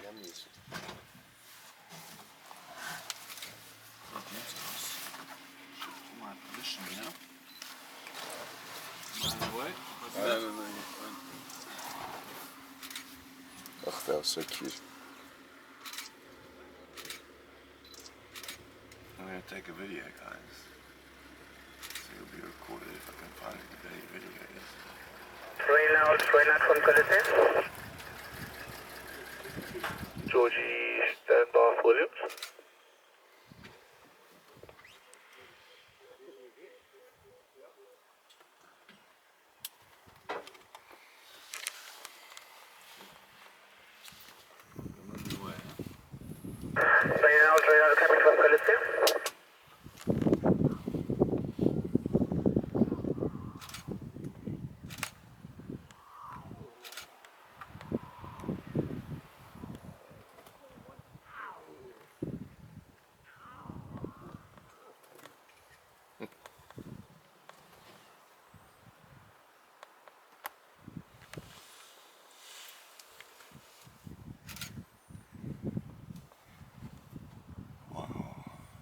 Yummy is it? My position now. Wait, what's No, that? no, no, you're fine. Oh, that was so cute. I'm going to take a video, guys. So it'll be recorded if I can find the video is. Train out from Coliseum. Georgie, stand by Williams. Train out coming from Coliseum.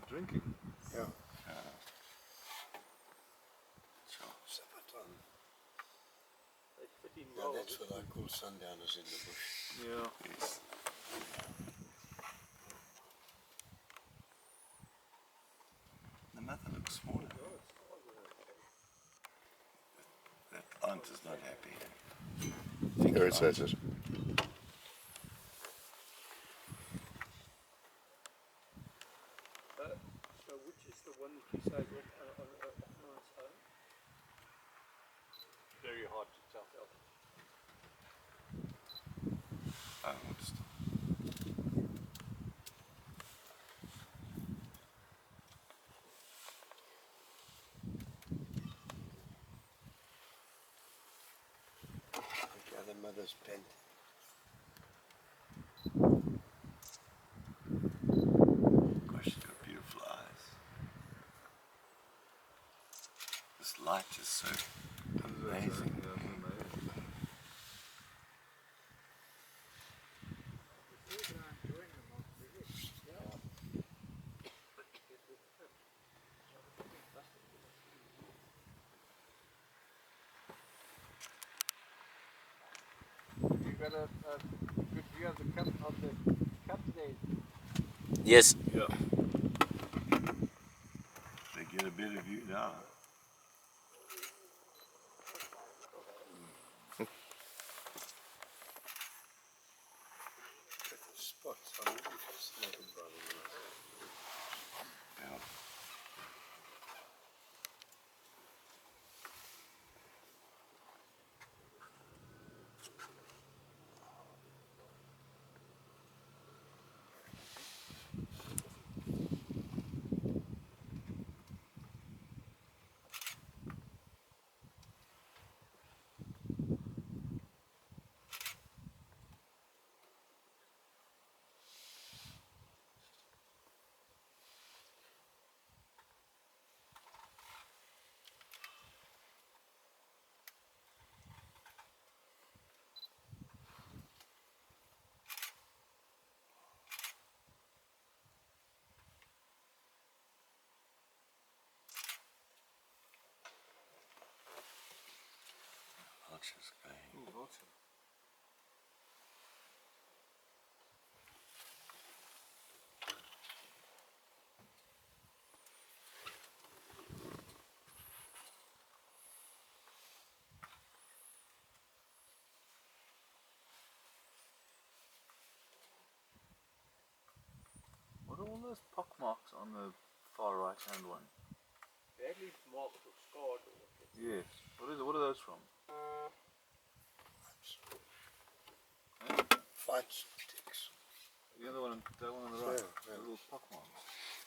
Drinking? Yeah. Sure. Sabaton. Yeah, that's what I call sundowners in the bush. Yeah. Yes. The mother looks smaller. That aunt is not happy. Irritated. So which is the one that you say went on its own? Very hard to tell. I understand. The other mother's pent. Gosh, she's got beautiful eyes. This light is so amazing. You got a good view of the cup there. Yes. Yeah. They get a better view now. Spots. I'm really fascinated by them. Yeah. Vultures going. Ooh, vulture. What are all those pock marks on the far right hand one? Badly marked or scarred or what? Yes. What are those from? Fight sticks. The other one, that one on the right. Yeah, yeah. The little pock marks.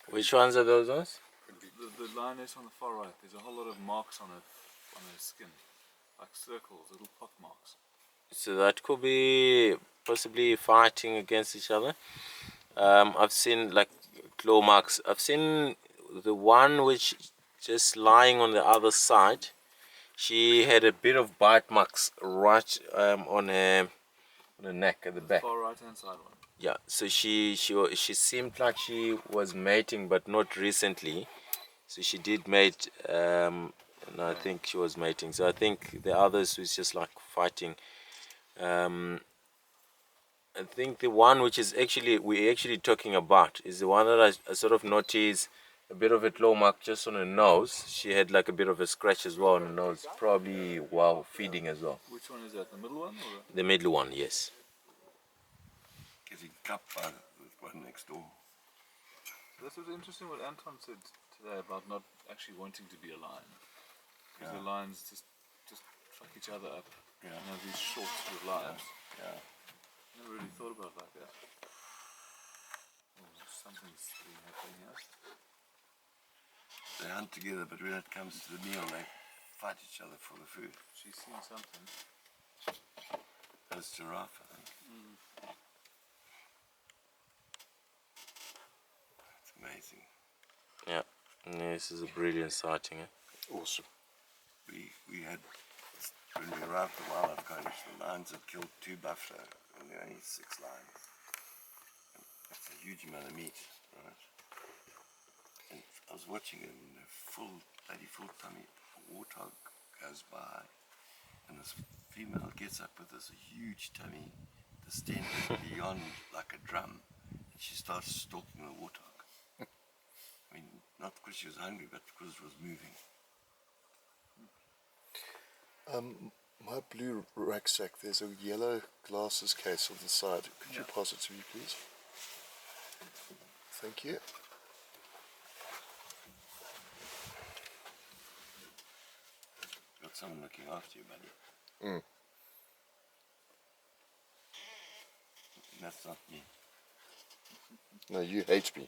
Which ones are those ones? The lioness on the far right, there's a whole lot of marks on her skin. Like circles, little pock marks. So that could be possibly fighting against each other. I've seen like claw marks. I've seen the one which just lying on the other side. She had a bit of bite marks right on her on the neck at the The back. far right hand side one. Yeah, so she seemed like she was mating, but not recently. So she did mate, and I think she was mating. So I think the others was just like fighting. I think the one which is actually we're actually talking about is the one that I sort of noticed a bit of a claw mark just on her nose. She had like a bit of a scratch as well on her nose, probably while feeding as well. Which one is that? The middle one or The middle one, yes. Getting cupped by the one next door. This was interesting what Anton said today about not actually wanting to be a lion. Because the lions just fuck each other up. Yeah. And have these short sort of lives. Yeah. Never really thought about it like that. Oh, something's been happening here. They hunt together, but when it comes to the meal, they fight each other for the food. She's seen something. That's giraffe, I think. It's amazing. Yeah, this is a brilliant sighting. Awesome. We had, when we arrived at the wildlife college, the lions had killed 2 buffalo, and there were only 6 lions. And that's a huge amount of meat, right? And I was watching it, and a full tummy warthog goes by, and this female gets up with this huge tummy, distended beyond like a drum, and she starts stalking the warthog. I mean, not because she was hungry, but because it was moving. My blue rucksack, there's a yellow glasses case on the side. Could you pass it to me, please? Thank you. Got someone looking after you, buddy. Mm. That's not me. No, you hate me.